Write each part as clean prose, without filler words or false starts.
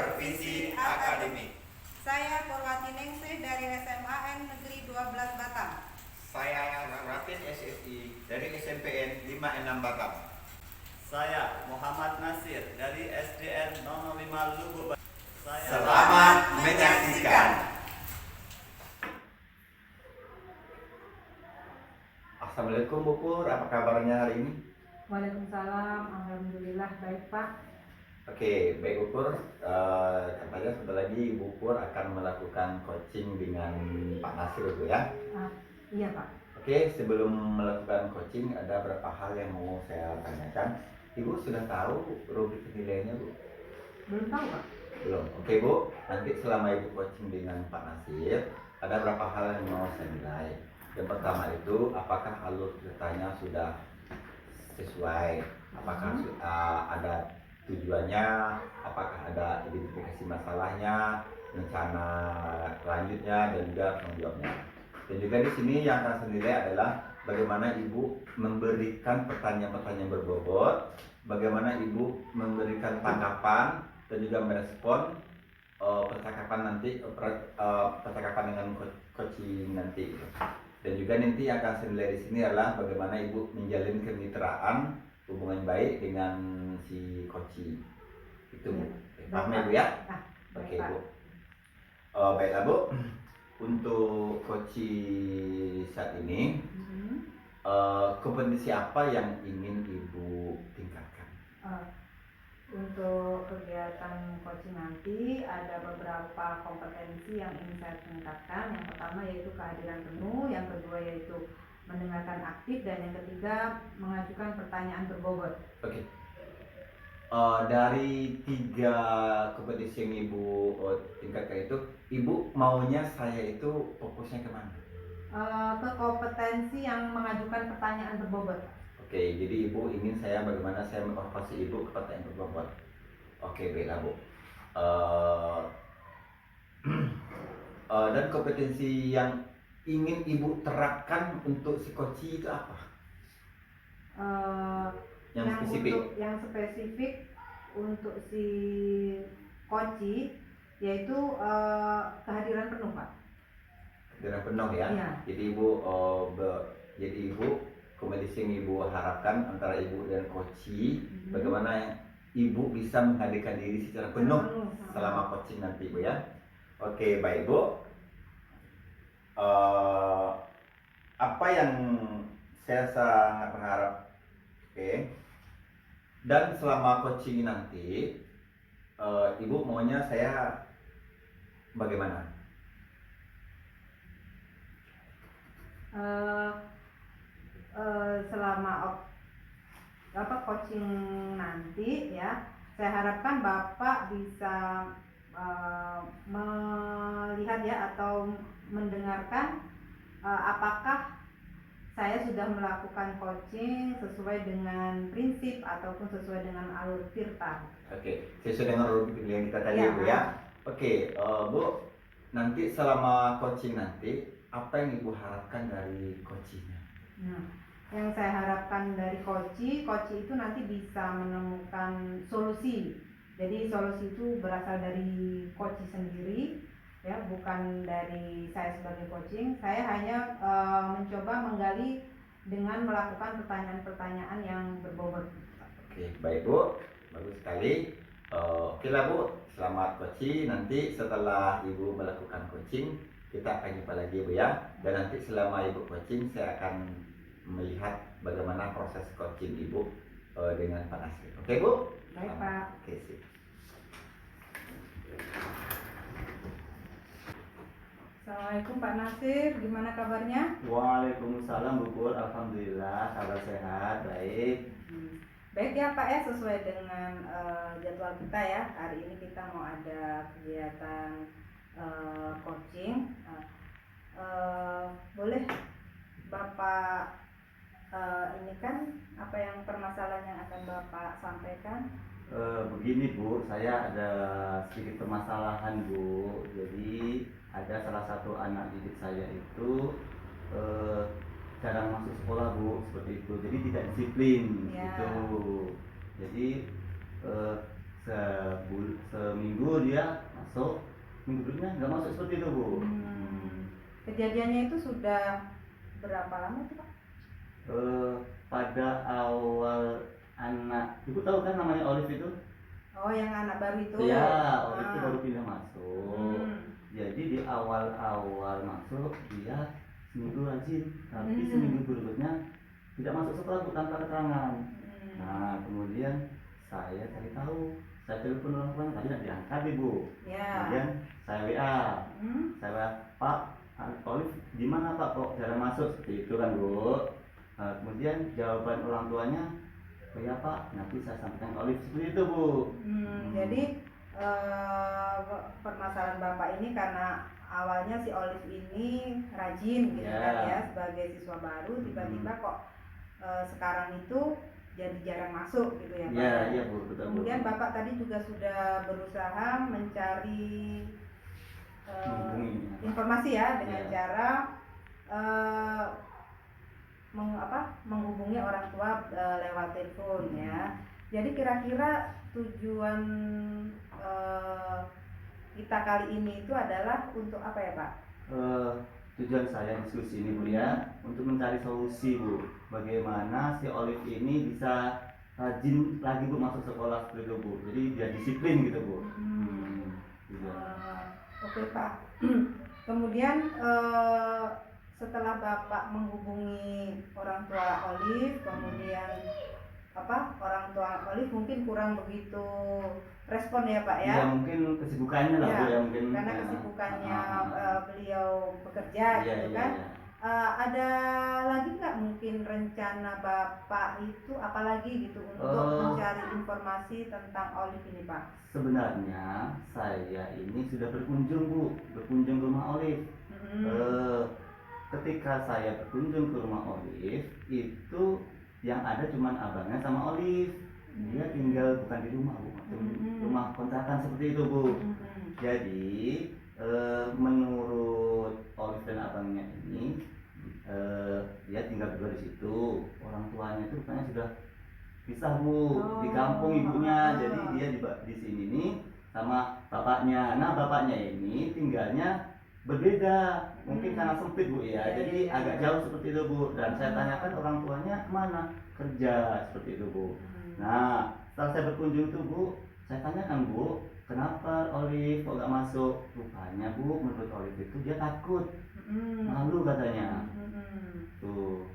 Bervisi Akademik. Saya Purwati Ningsih dari SMAN Negeri 12 Batam. Saya Rafin SSI dari SMPN 56 Batam. Saya Muhammad Nasir dari SDN 05 Lugu. Selamat menyaksikan. Assalamualaikum Bu Pur, apa kabarnya hari ini? Waalaikumsalam, alhamdulillah baik Pak. Oke, baik Bu Pur. Katanya sebentar lagi Bu Pur akan melakukan coaching dengan Pak Nasir Bu ya. Iya Pak. Oke, sebelum melakukan coaching ada beberapa hal yang mau saya tanyakan. Ibu sudah tahu rubrik penilaiannya Bu? Belum tahu Pak. Belum. Oke Bu, nanti selama Ibu coaching dengan Pak Nasir ada beberapa hal yang mau saya nilai. Yang pertama itu, apakah alur ceritanya sudah sesuai? Apakah ada tujuannya? Apakah ada identifikasi masalahnya, rencana lanjutnya, dan juga tanggung jawabnya? Dan juga di sini yang akan saya nilai adalah bagaimana Ibu memberikan pertanyaan-pertanyaan berbobot, bagaimana Ibu memberikan tanggapan dan juga merespon percakapan dengan coaching nanti. Dan juga nanti yang akan saya nilai di sini adalah bagaimana Ibu menjalin kemitraan hubungan baik dengan si coaching. Itu Bu. Paham ya Bu ya? Oke Bu. Baiklah Bu. Untuk coaching saat ini, kompetensi apa yang ingin Ibu tingkatkan? Untuk kegiatan coaching nanti ada beberapa kompetensi yang ingin saya tingkatkan. Yang pertama yaitu kehadiran penuh, yang kedua yaitu mendengarkan aktif, dan yang ketiga mengajukan pertanyaan berbobot. Oke. Dari 3 kompetensi yang Ibu tingkatkan itu, Ibu maunya saya itu fokusnya kemana? Ke kompetensi yang mengajukan pertanyaan berbobot. Oke, jadi Ibu ingin saya bagaimana saya mengevaluasi Ibu ke pertanyaan berbobot. Oke, baiklah Bu. Dan kompetensi yang ingin Ibu terapkan untuk si coaching itu apa? Yang spesifik. Yang spesifik untuk si coaching yaitu kehadiran penuh Pak. Kehadiran penuh ya. Ya. Jadi Ibu kompetensi yang Ibu harapkan antara Ibu dan coaching, bagaimana Ibu bisa menghadirkan diri secara penuh selama coaching nanti Bu ya. Oke, baik Bu. Apa yang saya sangat berharap, dan selama coaching nanti Ibu maunya saya bagaimana? Selama coaching nanti ya, saya harapkan Bapak bisa melihat ya atau mendengarkan apakah saya sudah melakukan coaching sesuai dengan prinsip ataupun sesuai dengan alur tirta. Oke, sesuai dengan alur yang kita tadi ya, Bu ya. Oke, Bu, nanti selama coaching nanti apa yang Ibu harapkan dari coachingnya? Yang saya harapkan dari coaching itu nanti bisa menemukan solusi. Jadi solusi itu berasal dari coaching sendiri, ya, bukan dari saya sebagai coaching. Saya hanya mencoba menggali dengan melakukan pertanyaan-pertanyaan yang berbobot. Oke, baik Bu, bagus sekali. Oke lah Bu, selamat coaching. Nanti setelah Ibu melakukan coaching, kita akan jumpa lagi Bu ya. Dan nanti selama Ibu coaching, saya akan melihat bagaimana proses coaching Ibu dengan Pak Nasir. Oke Bu? Baik Pak. Oke, sip. Assalamualaikum Pak Nasir, gimana kabarnya? Waalaikumsalam Bu Pur, alhamdulillah kabar sehat, baik. Baik ya Pak ya, sesuai dengan jadwal kita ya. Hari ini kita mau ada kegiatan coaching. Boleh Bapak ini kan apa yang permasalahan yang akan Bapak sampaikan? Begini Bu, saya ada sedikit permasalahan Bu. Jadi ada salah satu anak didik saya itu jarang masuk sekolah Bu, seperti itu. Jadi tidak disiplin Ya. gitu. Jadi seminggu dia masuk, minggu berikutnya nggak masuk seperti itu Bu. Kejadiannya itu sudah berapa lama tuh Pak? Pada awal anak, Ibu tahu kan namanya Olive itu? Oh, yang anak baru itu? Iya, Olive itu baru pindah masuk. Hmm. Jadi di awal-awal masuk dia seminggu rajin, tapi Hmm. seminggu berikutnya tidak masuk sekolah Bu, tanpa keterangan. Nah kemudian saya cari tahu, saya telepon orang tuanya, tadi tidak diangkat Ibu. Ya. Kemudian saya WA, Hmm. saya WA, Pak, Olive gimana Pak kok jarang masuk seperti itu kan Bu. Kemudian jawaban orang tuanya, oh ya Pak, nanti saya sampaikan ke Olive seperti itu Bu. Jadi permasalahan Bapak ini karena awalnya si Olive ini rajin gitu kan ya, sebagai siswa baru, tiba-tiba kok sekarang itu jadi jarang masuk gitu ya Pak. Iya Bu, betul. Kemudian Bapak tadi juga sudah berusaha mencari informasi ya dengan cara menghubungi orang tua lewat telepon ya. Jadi kira-kira tujuan kita kali ini itu adalah untuk apa ya Pak? Tujuan saya diskusi ini Bu ya, untuk mencari solusi Bu, bagaimana si Olive ini bisa rajin lagi Bu masuk sekolah seperti itu Bu, jadi dia disiplin gitu Bu. Oke Pak. Kemudian setelah Bapak menghubungi orang tua Olive, kemudian orang tua Olive mungkin kurang begitu respon ya Pak ya? Ya mungkin kesibukannya lah Bu ya, mungkin karena kesibukannya beliau bekerja gitu kan. Ada lagi nggak mungkin rencana Bapak itu apalagi gitu untuk mencari informasi tentang Olive ini Pak? Sebenarnya saya ini sudah berkunjung Bu, berkunjung ke rumah Olive. Ketika saya berkunjung ke rumah Olive, itu yang ada cuma abangnya sama Olive. Dia tinggal bukan di rumah Bu, rumah kontrakan seperti itu Bu. Jadi menurut Olive dan abangnya ini, dia tinggal berdua di situ. Orang tuanya itu rupanya sudah pisah Bu, di kampung ibunya. Jadi dia di sini nih sama bapaknya. Nah bapaknya ini tinggalnya berbeda, mungkin karena sempit Bu ya, jadi agak jauh seperti itu Bu. Dan saya tanyakan orang tuanya kemana, kerja seperti itu Bu. Nah setelah saya berkunjung itu Bu, saya tanyakan Bu, kenapa Olive kok gak masuk? Rupanya Bu, menurut Olive itu dia takut, malu katanya. Tuh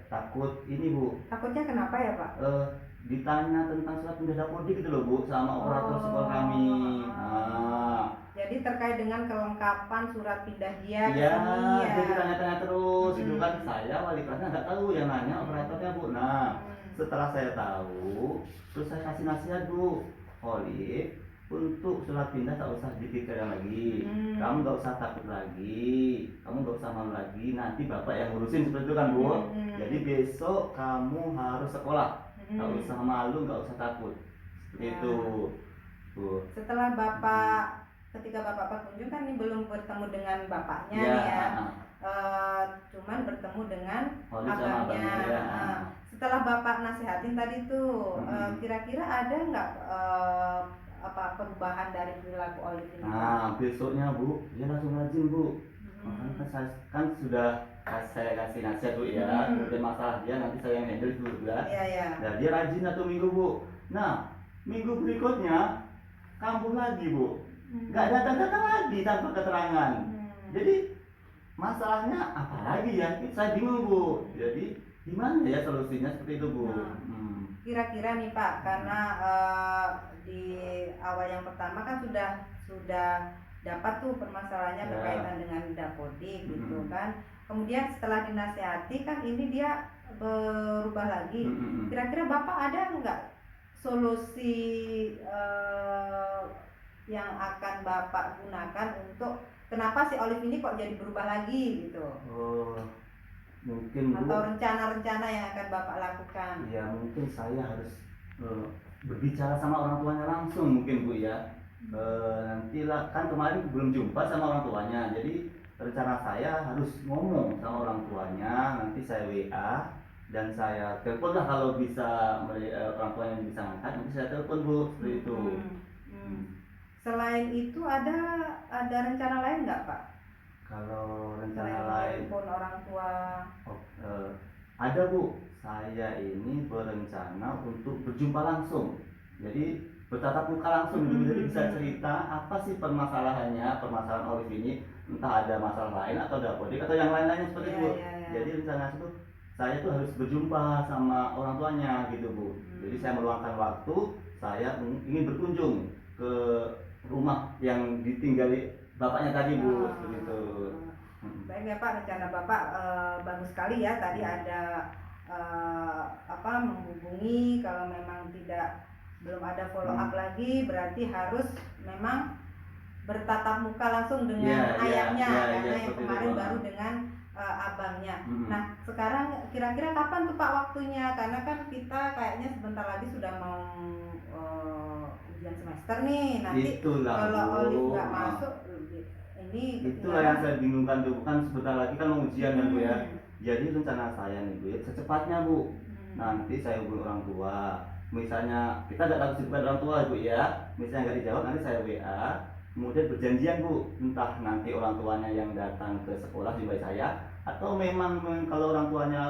takut ini Bu. Takutnya kenapa ya Pak? Ditanya tentang surat pindah dapodik gitu loh Bu, sama operator sekolah kami. Jadi terkait dengan kelengkapan surat pindah dia Iya, ya. dia ditanya-tanya terus. Itu kan saya wali kelasnya nggak tahu, yang nanya operatornya Bu. Nah setelah saya tahu, terus saya kasih nasihat Bu, Olive, untuk surat pindah tak usah dipikirkan lagi. Kamu nggak usah takut lagi, kamu nggak usah malu lagi, nanti bapak yang ngurusin seperti itu kan Bu. Jadi besok kamu harus sekolah, nggak usah malu, nggak usah takut seperti itu Bu. Setelah ketika Bapak berkunjung kan ini belum bertemu dengan bapaknya nih ya. Cuman bertemu dengan abangnya. Setelah Bapak nasihatin tadi tuh, kira-kira ada nggak perubahan dari perilaku Olive ini? Nah besoknya Bu, dia langsung rajin Bu. Kan sudah saya kasih nasihat Bu ya, kemudian masalah dia nanti saya yang handle dulu ya. Nah dia rajin 1 minggu Bu. Nah minggu berikutnya kambuh lagi Bu, nggak datang-datang lagi tanpa keterangan. Jadi masalahnya apa lagi ya? Saya bingung Bu. Jadi gimana ya solusinya seperti itu Bu? Kira-kira nih Pak, karena di awal yang pertama kan sudah dapat tuh permasalahannya berkaitan dengan dapodik gitu kan. Kemudian setelah dinasihati kan ini dia berubah lagi. Kira-kira Bapak ada nggak solusi yang akan Bapak gunakan untuk kenapa si Olive ini kok jadi berubah lagi gitu? Mungkin Bu, atau rencana-rencana yang akan Bapak lakukan? Ya mungkin saya harus berbicara sama orang tuanya langsung mungkin Bu ya. Nantilah, kan kemarin belum jumpa sama orang tuanya, jadi rencana saya harus ngomong sama orang tuanya. Nanti saya WA, dan saya telepon lah kalau bisa orang tuanya bisa ngangkat, nanti saya telepon Bu, seperti itu. Selain itu ada rencana lain nggak Pak? Kalau rencana Selain lain, telepon orang tua. ada Bu, saya ini berencana untuk berjumpa langsung, jadi bertatap muka langsung gitu, jadi bisa cerita apa sih permasalahan Olive ini, entah ada masalah lain atau ada apotek atau yang lain-lainnya seperti itu Bu. Jadi rencana itu saya tuh harus berjumpa sama orang tuanya gitu Bu. Jadi saya meluangkan waktu, saya ingin berkunjung ke rumah yang ditinggali bapaknya tadi Bu, seperti itu. Baik ya Pak, rencana Bapak bagus sekali ya. Tadi ada menghubungi, kalau memang belum ada follow up lagi, berarti harus memang bertatap muka langsung dengan ayahnya, karena yang kemarin baru dengan abangnya. Nah, sekarang kira-kira kapan tuh Pak waktunya? Karena kan kita kayaknya sebentar lagi sudah mau ujian semester nih. Nanti kalau Olive nggak masuk, ini itulah yang saya bingungkan tuh, kan sebentar lagi kan mau ujian kan Bu ya. Jadi rencana saya nih Bu, secepatnya Bu, nanti saya hubungi orang tua. Misalnya kita tidak tahu kesibukan orang tua Bu ya, misalnya nggak dijawab nanti saya WA, kemudian berjanjian Bu, entah nanti orang tuanya yang datang ke sekolah jumpai saya, atau memang kalau orang tuanya.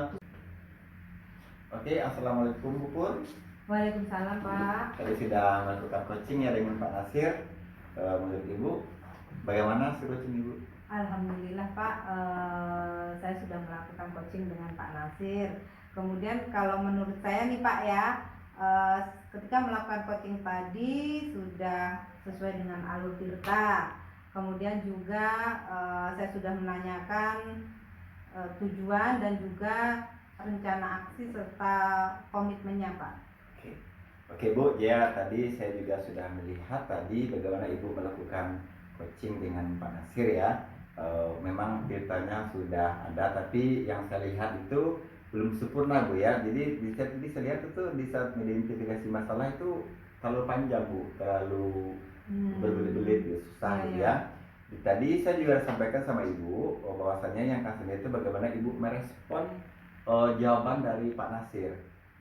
Oke, assalamualaikum Bu Pur. Waalaikumsalam Pak. Tadi sudah melakukan coaching ya dengan Pak Nasir. Menurut Ibu, bagaimana hasil coaching Ibu? Alhamdulillah Pak, saya sudah melakukan coaching dengan Pak Nasir. Kemudian kalau menurut saya nih Pak ya, ketika melakukan coaching tadi sudah sesuai dengan alur tirta. Kemudian juga saya sudah menanyakan tujuan dan juga rencana aksi serta komitmennya Pak. Oke Bu, ya tadi saya juga sudah melihat tadi bagaimana Ibu melakukan coaching dengan Pak Nasir ya. Memang tirtanya sudah ada, tapi yang saya lihat itu belum sempurna Bu ya. Jadi saya lihat itu di saat mengidentifikasi masalah itu terlalu panjang Bu, terlalu berbelit-belit, susah Bu ya. Tadi saya juga sampaikan sama Ibu bahwasanya yang kasih itu bagaimana Ibu merespon jawaban dari Pak Nasir.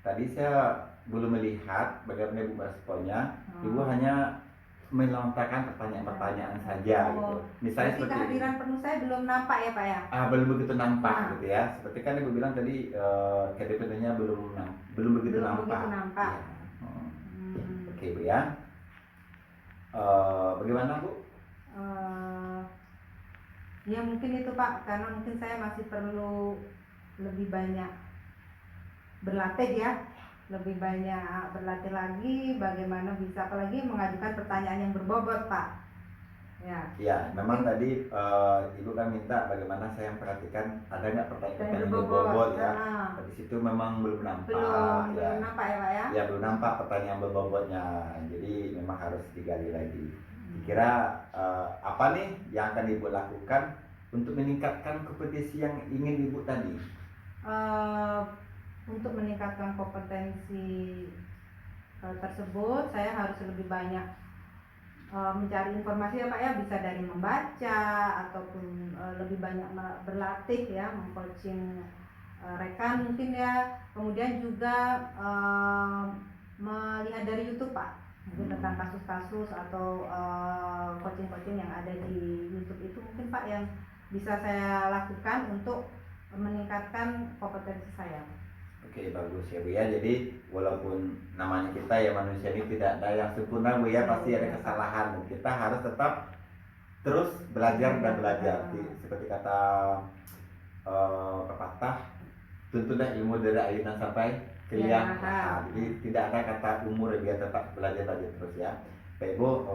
Tadi saya belum melihat bagaimana Ibu meresponnya. Ibu hanya melontarkan pertanyaan-pertanyaan saja gitu. Misalnya seperti kehadiran penuh saya belum nampak ya Pak ya? Belum begitu nampak gitu ya. Seperti kan Ibu bilang tadi KDP-nya belum begitu nampak. Ya. Oke Bu ya. Bagaimana Bu? Ya mungkin itu Pak, karena mungkin saya masih perlu lebih banyak berlatih ya. Lebih banyak berlatih lagi bagaimana bisa apalagi mengajukan pertanyaan yang berbobot Pak. Ya, memang tadi Ibu kan minta bagaimana saya perhatikan ada nggak pertanyaan yang berbobot ya. Di situ memang belum nampak. Belum nampak ya Pak ya? Ya belum nampak pertanyaan berbobotnya. Jadi memang harus digali lagi. Kira apa nih yang akan Ibu lakukan untuk meningkatkan kompetisi yang ingin Ibu tadi? Untuk meningkatkan kompetensi tersebut, saya harus lebih banyak mencari informasi ya Pak ya, bisa dari membaca ataupun lebih banyak berlatih ya, mengcoaching rekan mungkin ya. Kemudian juga melihat dari YouTube Pak, mungkin tentang kasus-kasus atau coaching-coaching yang ada di YouTube itu mungkin Pak yang bisa saya lakukan untuk meningkatkan kompetensi saya. Oke, bagus ya Bu ya. Jadi walaupun namanya kita ya manusia ini tidak ada yang sempurna Bu ya, pasti ada kesalahan dan kita harus tetap terus belajar dan belajar. Seperti kata pepatah, tuntunlah ilmu dari ayunan sampai ke liang. Jadi tidak ada kata umur, dia tetap belajar terus ya. Baik Bu,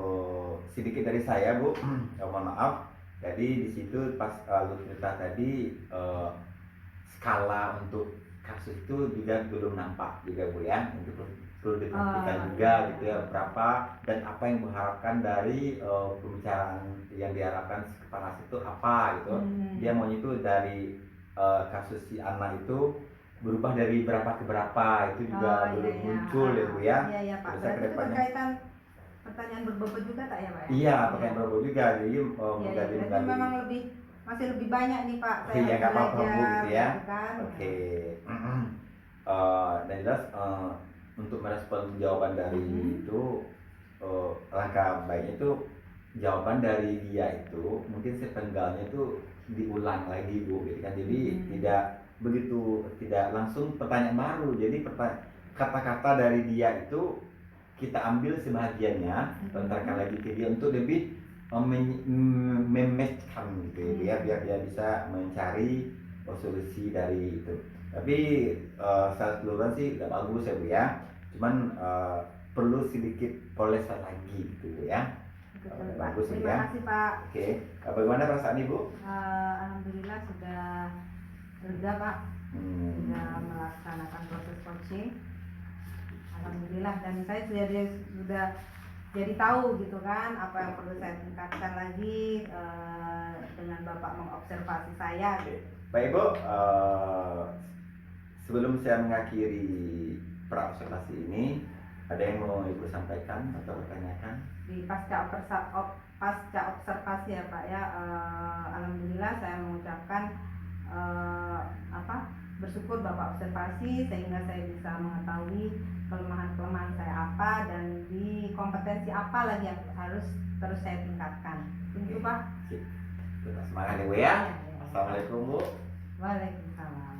sedikit dari saya Bu, mohon maaf. Jadi di situ pas cerita tadi skala untuk kasus itu juga belum nampak juga Bu ya, itu perlu diperhatikan juga gitu ya, berapa dan apa yang mengharapkan dari pembicaraan yang diharapkan si kepala itu apa gitu. Dia maunya itu dari kasus si anak itu berubah dari berapa ke berapa, itu juga belum muncul ya Bu ya. Iya Pak, berarti itu berkaitan pertanyaan berbobot juga tak ya Pak ya? Iya, pertanyaan berbobot juga, jadi berarti memang masih lebih banyak nih Pak saya nggak apa-apa Bu gitu ya. Kan? Oke. dan jelas untuk merespon jawaban dari itu, langkah baiknya itu jawaban dari dia itu mungkin sepenggalnya itu diulang lagi Bu, gitu kan. Jadi tidak langsung pertanyaan baru. Jadi kata-kata dari dia itu kita ambil sebahagiannya, lontarkan lagi ke dia untuk lebih mematchkan gitu ya, biar dia bisa mencari solusi dari itu. Tapi secara keseluruhan sih udah bagus ya Bu ya, cuman perlu sedikit polesan lagi gitu ya. Betul, Pak. Bagus Terima ya. kasih Pak. Oke, bagaimana perasaan Ibu? Alhamdulillah sudah lega Pak, sudah melaksanakan proses coaching. Alhamdulillah, dan saya sudah jadi tahu gitu kan apa yang perlu saya tingkatkan lagi dengan Bapak mengobservasi saya. Baik Bu, sebelum saya mengakhiri praobservasi ini, ada yang mau Ibu sampaikan atau pertanyakan? Di pasca observasi ya Pak ya, alhamdulillah saya mengucapkan bersyukur Bapak observasi sehingga saya bisa mengetahui kelemahan-kelemahan saya apa dan di kompetensi apa lagi yang harus terus saya tingkatkan. Itu Pak. Tetap semangat ya Bu ya. Assalamualaikum Bu. Waalaikumsalam.